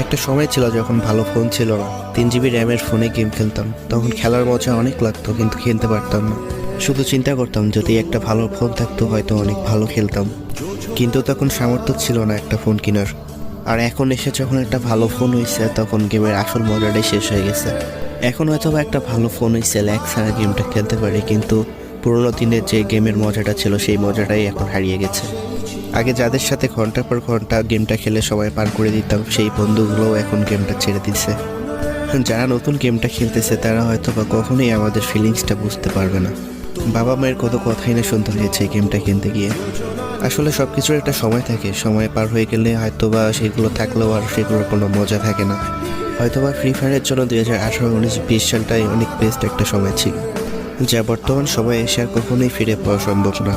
একটা সময় ছিল যখন ভালো ফোন ছিল না, 3 GB র্যামের ফোনে গেম খেলতাম। তখন খেলার মজা অনেক লাগতো, কিন্তু খেলতে পারতাম না। শুধু চিন্তা করতাম যদি একটা ভালো ফোন থাকতো হয়তো অনেক ভালো খেলতাম, কিন্তু তখন সামর্থ্য ছিল না একটা ফোন কেনার। আর এখন এসে যখন একটা ভালো ফোন হয়েছে তখন গেমের আসল মজাটাই শেষ হয়ে গেছে। এখন হয়তো বা একটা ভালো ফোন হয়েছে, ল্যাগ ছাড়া গেমটা খেলতে পারি, কিন্তু পুরোনো দিনের যে গেমের মজাটা ছিল সেই মজাটাই এখন হারিয়ে গেছে। আগে যাদের সাথে ঘন্টার পর ঘন্টা গেমটা খেলে সময় পার করে দিতাম, সেই বন্ধুগুলোও এখন গেমটা ছেড়ে দিচ্ছে। যারা নতুন গেমটা খেলতেছে তারা হয়তো বা কখনোই আমাদের ফিলিংসটা বুঝতে পারবে না। বাবা মায়ের কত কথাই না শুনতে হয়েছে গেমটা কিনতে গিয়ে। আসলে সব কিছুর একটা সময় থাকে, সময় পার হয়ে গেলে হয়তো বা সেগুলো থাকলেও আর সেগুলোর কোনো মজা থাকে না। হয়তো বা ফ্রি ফায়ারের জন্য 2018, 19, 20 সালটাই অনেক বেস্ট একটা সময় ছিল, যা বর্তমান সময়ে এসে আর কখনোই ফিরে পাওয়া সম্ভব না।